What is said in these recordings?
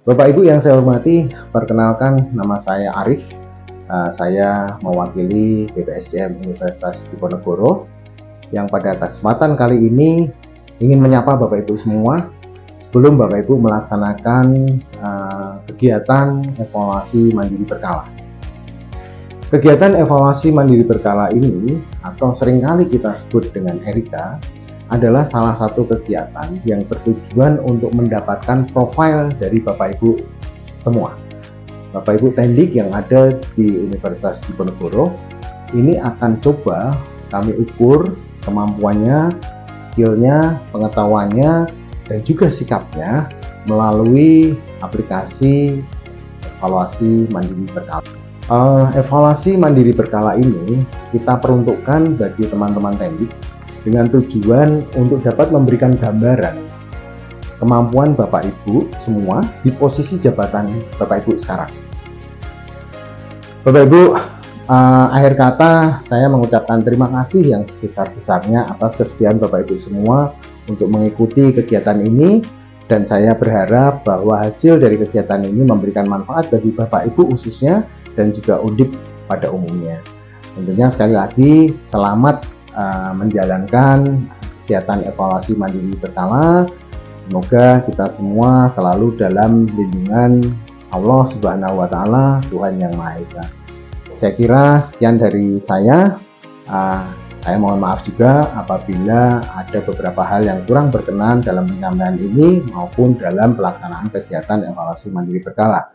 Bapak Ibu yang saya hormati, perkenalkan nama saya Arif. Saya mewakili BPSDM Universitas Diponegoro yang pada kesempatan kali ini ingin menyapa Bapak Ibu semua sebelum Bapak Ibu melaksanakan kegiatan evaluasi mandiri berkala. Kegiatan evaluasi mandiri berkala ini atau seringkali kita sebut dengan ERIKA adalah salah satu kegiatan yang bertujuan untuk mendapatkan profil dari Bapak Ibu semua. Bapak Ibu Tendik yang ada di Universitas Diponegoro ini akan coba kami ukur kemampuannya, skillnya, pengetahuannya, dan juga sikapnya melalui aplikasi evaluasi mandiri berkala. Evaluasi mandiri berkala ini kita peruntukkan bagi teman-teman Tendik dengan tujuan untuk dapat memberikan gambaran kemampuan Bapak Ibu semua di posisi jabatan Bapak Ibu sekarang. Bapak Ibu, akhir kata saya mengucapkan terima kasih yang sebesar-besarnya atas kesediaan Bapak Ibu semua untuk mengikuti kegiatan ini, dan saya berharap bahwa hasil dari kegiatan ini memberikan manfaat bagi Bapak Ibu khususnya dan juga Undip pada umumnya. Tentunya sekali lagi selamat menjalankan kegiatan evaluasi mandiri berkala. Semoga kita semua selalu dalam lindungan Allah Subhanahu wa Ta'ala, Tuhan Yang Maha Esa. Saya kira sekian dari saya. Saya mohon maaf juga apabila ada beberapa hal yang kurang berkenan dalam penyampaian ini maupun dalam pelaksanaan kegiatan evaluasi mandiri berkala.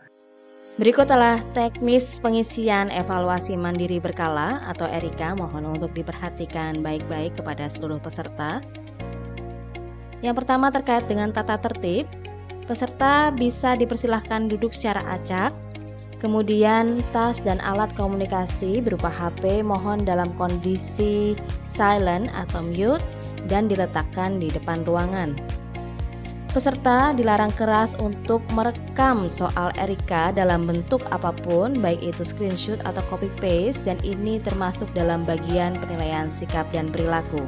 Berikut adalah teknis pengisian evaluasi mandiri berkala atau ERIKA. Mohon untuk diperhatikan baik-baik kepada seluruh peserta. Yang pertama terkait dengan tata tertib. Peserta bisa dipersilahkan duduk secara acak. Kemudian tas dan alat komunikasi berupa HP mohon dalam kondisi silent atau mute dan diletakkan di depan ruangan. Peserta dilarang keras untuk merekam soal ERIKA dalam bentuk apapun, baik itu screenshot atau copy paste, dan ini termasuk dalam bagian penilaian sikap dan perilaku.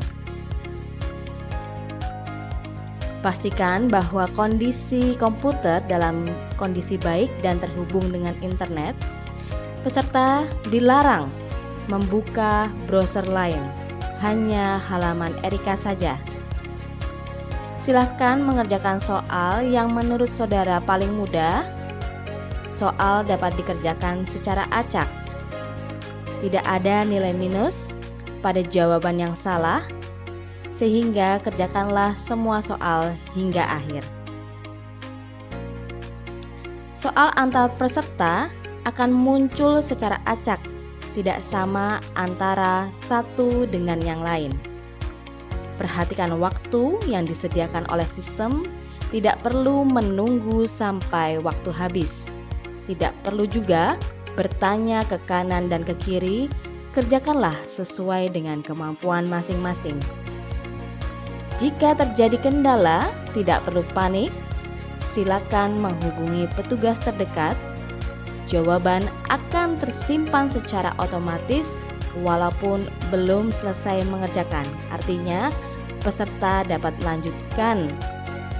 Pastikan bahwa kondisi komputer dalam kondisi baik dan terhubung dengan internet. Peserta dilarang membuka browser lain, hanya halaman ERIKA saja. Silahkan mengerjakan soal yang menurut saudara paling mudah. Soal dapat dikerjakan secara acak. Tidak ada nilai minus pada jawaban yang salah, sehingga kerjakanlah semua soal hingga akhir. Soal antar peserta akan muncul secara acak, tidak sama antara satu dengan yang lain. Perhatikan waktu yang disediakan oleh sistem, tidak perlu menunggu sampai waktu habis. Tidak perlu juga bertanya ke kanan dan ke kiri, kerjakanlah sesuai dengan kemampuan masing-masing. Jika terjadi kendala, tidak perlu panik, silakan menghubungi petugas terdekat. Jawaban akan tersimpan secara otomatis walaupun belum selesai mengerjakan. Artinya, peserta dapat melanjutkan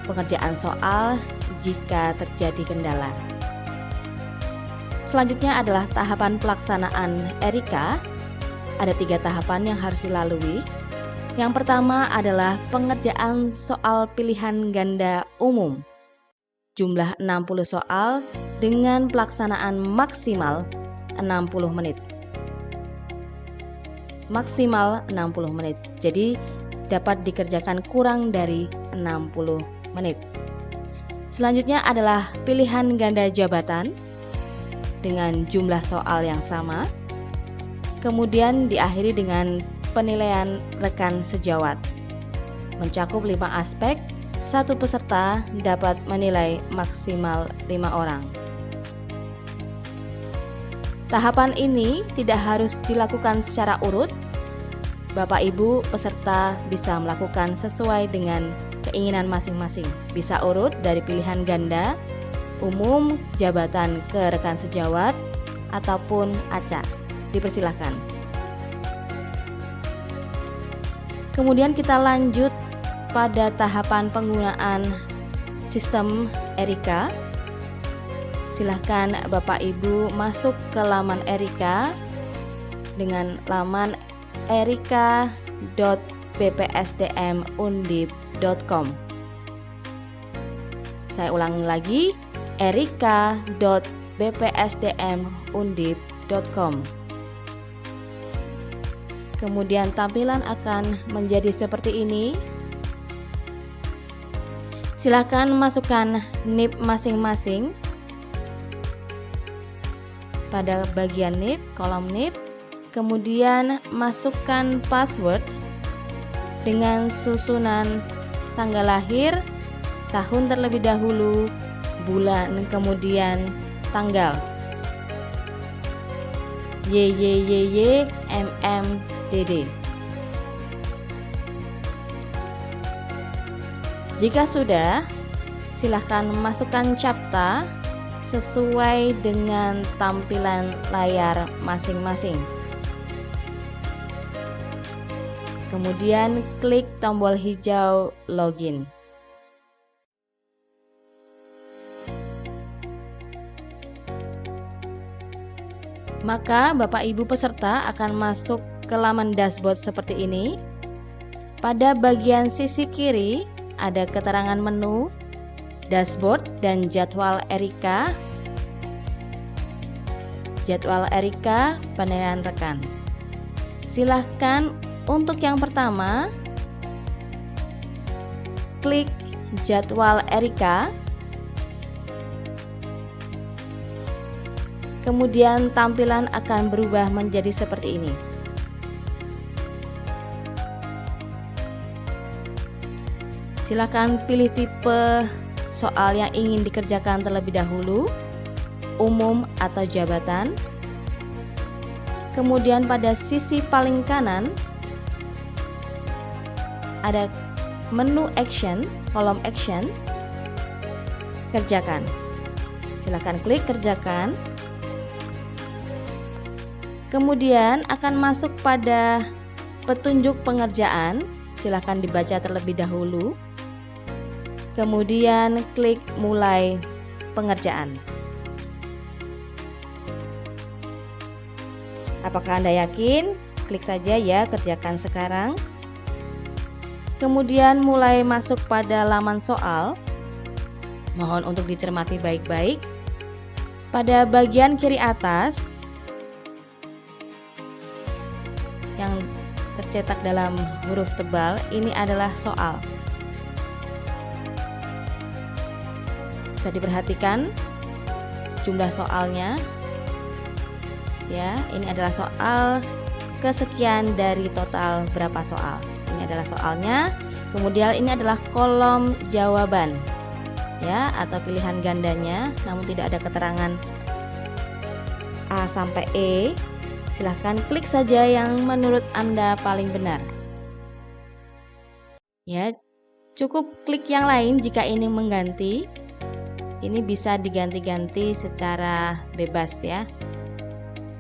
pengerjaan soal jika terjadi kendala. Selanjutnya adalah tahapan pelaksanaan ERIKA. Ada 3 tahapan yang harus dilalui. Yang pertama adalah pengerjaan soal pilihan ganda umum. Jumlah 60 soal dengan pelaksanaan maksimal 60 menit. Maksimal 60 menit. Jadi dapat dikerjakan kurang dari 60 menit. Selanjutnya adalah pilihan ganda jabatan dengan jumlah soal yang sama. Kemudian diakhiri dengan penilaian rekan sejawat. Mencakup 5 aspek, satu peserta dapat menilai maksimal 5 orang. Tahapan ini tidak harus dilakukan secara urut. Bapak Ibu peserta bisa melakukan sesuai dengan keinginan masing-masing. Bisa urut dari pilihan ganda, umum, jabatan ke rekan sejawat, ataupun acak. Dipersilahkan. Kemudian kita lanjut pada tahapan penggunaan sistem ERIKA. silahkan Bapak Ibu masuk ke laman Erika dengan laman erika.bpsdmundip.com. Saya ulangi lagi, erika.bpsdmundip.com. Kemudian tampilan akan menjadi seperti ini. Silakan masukkan NIP masing-masing. Pada bagian NIP, kolom NIP, kemudian masukkan password dengan susunan tanggal lahir, tahun terlebih dahulu, bulan, kemudian tanggal. YYYYMMDD. Jika sudah, silahkan masukkan CAPTCHA sesuai dengan tampilan layar masing-masing. Kemudian klik tombol hijau login. Maka Bapak Ibu peserta akan masuk ke laman dashboard seperti ini. Pada bagian sisi kiri ada keterangan menu, dashboard, dan jadwal Erika. Jadwal Erika penilaian rekan. Silahkan untuk yang pertama, klik jadwal Erika. Kemudian tampilan akan berubah menjadi seperti ini. Silakan pilih tipe soal yang ingin dikerjakan terlebih dahulu, umum atau jabatan. Kemudian pada sisi paling kanan ada menu action, kolom action, kerjakan. Silakan klik kerjakan. Kemudian akan masuk pada petunjuk pengerjaan, silakan dibaca terlebih dahulu. Kemudian klik mulai pengerjaan. Apakah Anda yakin? Klik saja ya, kerjakan sekarang. Kemudian mulai masuk pada laman soal. Mohon untuk dicermati baik-baik. Pada bagian kiri atas yang tercetak dalam huruf tebal, ini adalah soal. Bisa diperhatikan jumlah soalnya. Ya, ini adalah soal kesekian dari total berapa soal. Ini adalah soalnya. Kemudian ini adalah kolom jawaban, ya, atau pilihan gandanya, namun tidak ada keterangan A sampai E. Silahkan klik saja yang menurut Anda paling benar. Ya, cukup klik yang lain jika ini mengganti. Ini bisa diganti-ganti secara bebas ya.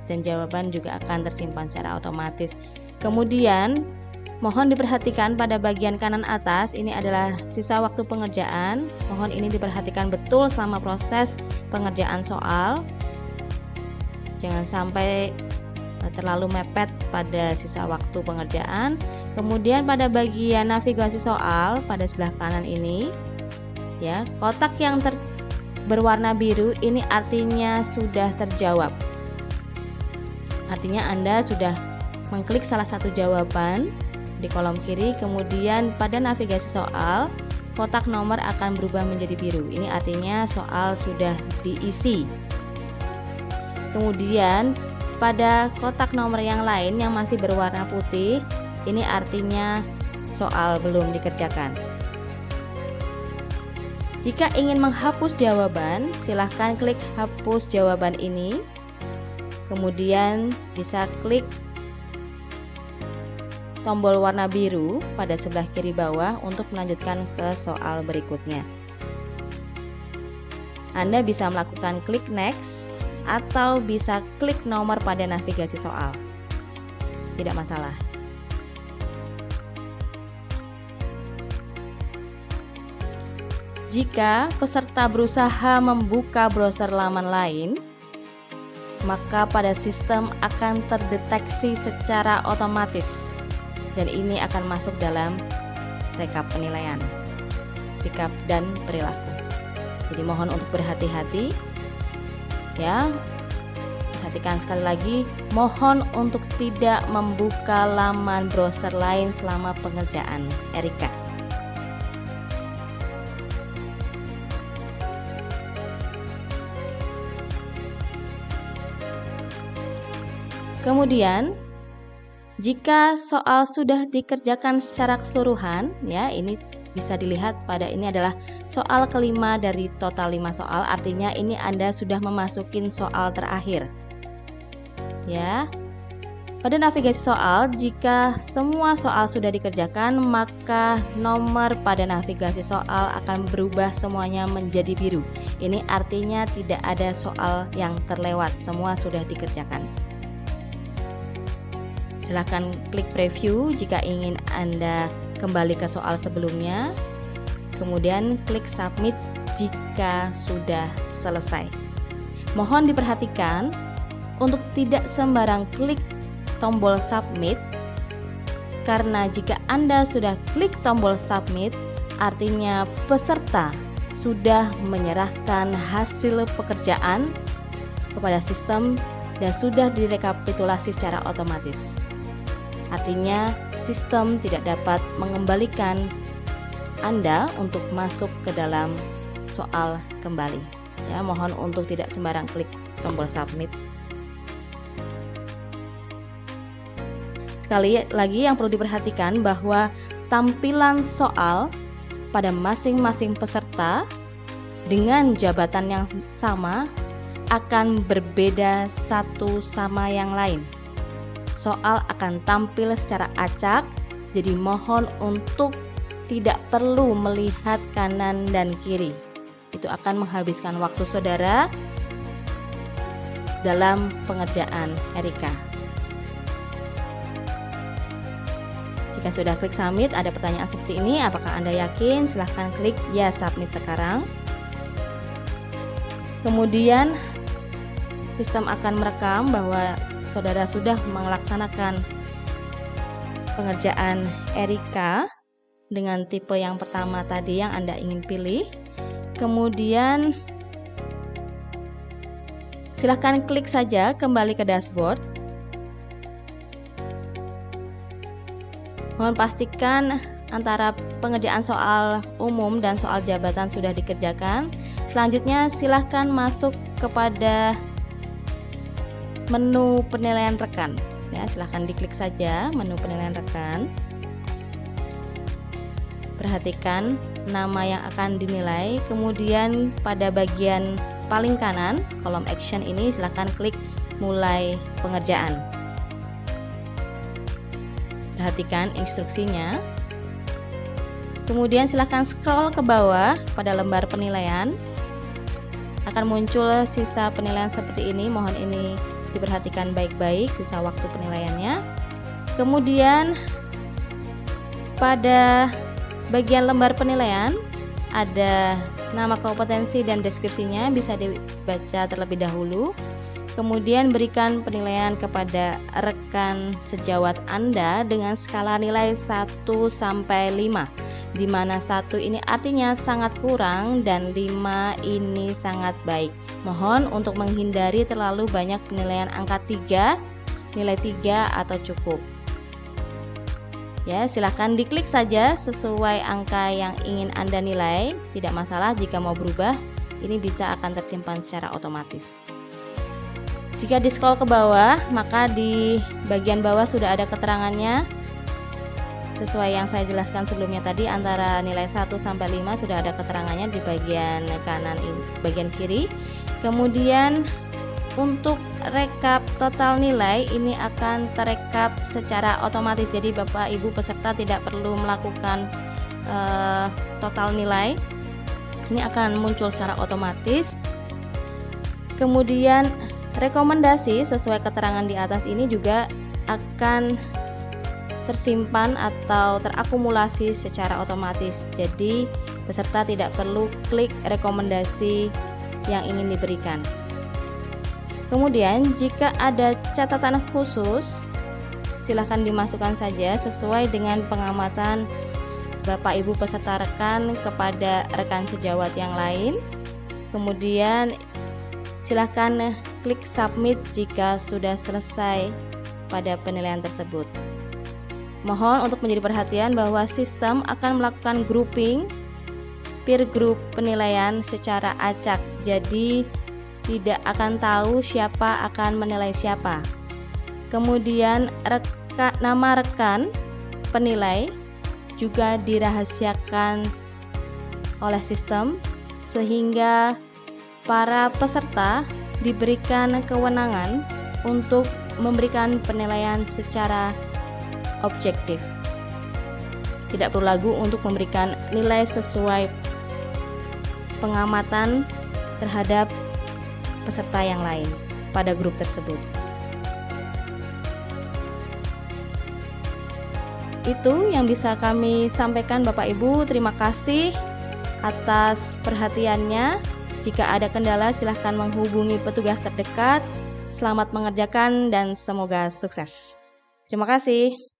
Dan jawaban juga akan tersimpan secara otomatis. Kemudian mohon diperhatikan pada bagian kanan atas, ini adalah sisa waktu pengerjaan. Mohon ini diperhatikan betul selama proses pengerjaan soal. Jangan sampai terlalu mepet pada sisa waktu pengerjaan. Kemudian pada bagian navigasi soal pada sebelah kanan ini, ya, kotak yang berwarna biru ini artinya sudah terjawab. Artinya Anda sudah mengklik salah satu jawaban di kolom kiri, kemudian pada navigasi soal, kotak nomor akan berubah menjadi biru. Ini artinya soal sudah diisi. Kemudian pada kotak nomor yang lain yang masih berwarna putih, ini artinya soal belum dikerjakan. Jika ingin menghapus jawaban, silahkan klik hapus jawaban ini. Kemudian bisa klik tombol warna biru pada sebelah kiri bawah untuk melanjutkan ke soal berikutnya. Anda bisa melakukan klik next atau bisa klik nomor pada navigasi soal. Tidak masalah. Jika peserta berusaha membuka browser laman lain, maka pada sistem akan terdeteksi secara otomatis dan ini akan masuk dalam rekap penilaian sikap dan perilaku. Jadi mohon untuk berhati-hati ya. Perhatikan sekali lagi, mohon untuk tidak membuka laman browser lain selama pengerjaan Erika. Kemudian, jika soal sudah dikerjakan secara keseluruhan, ya ini bisa dilihat pada ini adalah soal kelima dari total 5 soal, artinya ini Anda sudah memasukin soal terakhir. Ya. Pada navigasi soal, jika semua soal sudah dikerjakan, maka nomor pada navigasi soal akan berubah semuanya menjadi biru. Ini artinya tidak ada soal yang terlewat, semua sudah dikerjakan. Silahkan klik preview jika ingin Anda kembali ke soal sebelumnya, kemudian klik submit jika sudah selesai. Mohon diperhatikan untuk tidak sembarang klik tombol submit, karena jika Anda sudah klik tombol submit, artinya peserta sudah menyerahkan hasil pekerjaan kepada sistem dan sudah direkapitulasi secara otomatis. Artinya sistem tidak dapat mengembalikan Anda untuk masuk ke dalam soal kembali. Ya, mohon untuk tidak sembarang klik tombol submit. Sekali lagi yang perlu diperhatikan bahwa tampilan soal pada masing-masing peserta dengan jabatan yang sama akan berbeda satu sama yang lain. Soal akan tampil secara acak, jadi mohon untuk tidak perlu melihat kanan dan kiri. Itu akan menghabiskan waktu saudara dalam pengerjaan Erika. Jika sudah klik submit, ada pertanyaan seperti ini, apakah Anda yakin? Silahkan klik ya submit sekarang. Kemudian sistem akan merekam bahwa saudara sudah melaksanakan pengerjaan Erika dengan tipe yang pertama tadi yang Anda ingin pilih. Kemudian silahkan klik saja kembali ke dashboard. Mohon pastikan antara pengerjaan soal umum dan soal jabatan sudah dikerjakan. Selanjutnya silahkan masuk kepada menu penilaian rekan. Ya, silahkan diklik saja menu penilaian rekan. Perhatikan nama yang akan dinilai. Kemudian pada bagian paling kanan kolom action ini silahkan klik mulai pengerjaan. Perhatikan instruksinya. Kemudian silahkan scroll ke bawah pada lembar penilaian. Akan muncul sisa penilaian seperti ini. Mohon ini diperhatikan baik-baik sisa waktu penilaiannya. Kemudian pada bagian lembar penilaian ada nama kompetensi dan deskripsinya, bisa dibaca terlebih dahulu. Kemudian berikan penilaian kepada rekan sejawat Anda dengan skala nilai 1 sampai 5, di mana 1 ini artinya sangat kurang dan 5 ini sangat baik. Mohon untuk menghindari terlalu banyak penilaian angka 3, nilai 3 atau cukup. Ya, silahkan diklik saja sesuai angka yang ingin Anda nilai. Tidak masalah jika mau berubah, ini bisa akan tersimpan secara otomatis. Jika di scroll ke bawah, maka di bagian bawah sudah ada keterangannya. Sesuai yang saya jelaskan sebelumnya tadi, antara nilai 1 sampai 5 sudah ada keterangannya di bagian kanan, bagian kiri. Kemudian untuk rekap total nilai ini akan terekap secara otomatis. Jadi Bapak Ibu peserta tidak perlu melakukan total nilai. Ini akan muncul secara otomatis. Kemudian rekomendasi sesuai keterangan di atas ini juga akan tersimpan atau terakumulasi secara otomatis. Jadi peserta tidak perlu klik rekomendasi yang ingin diberikan. Kemudian jika ada catatan khusus, silakan dimasukkan saja sesuai dengan pengamatan Bapak Ibu peserta rekan kepada rekan sejawat yang lain. Kemudian silakan klik submit jika sudah selesai pada penilaian tersebut. Mohon untuk menjadi perhatian bahwa sistem akan melakukan grouping peer group penilaian secara acak. Jadi tidak akan tahu siapa akan menilai siapa. Kemudian nama rekan penilai juga dirahasiakan oleh sistem sehingga para peserta diberikan kewenangan untuk memberikan penilaian secara objektif. Tidak perlu ragu untuk memberikan nilai sesuai pengamatan terhadap peserta yang lain pada grup tersebut. Itu yang bisa kami sampaikan Bapak Ibu. Terima kasih atas perhatiannya. Jika ada kendala silahkan menghubungi petugas terdekat. Selamat mengerjakan dan semoga sukses. Terima kasih.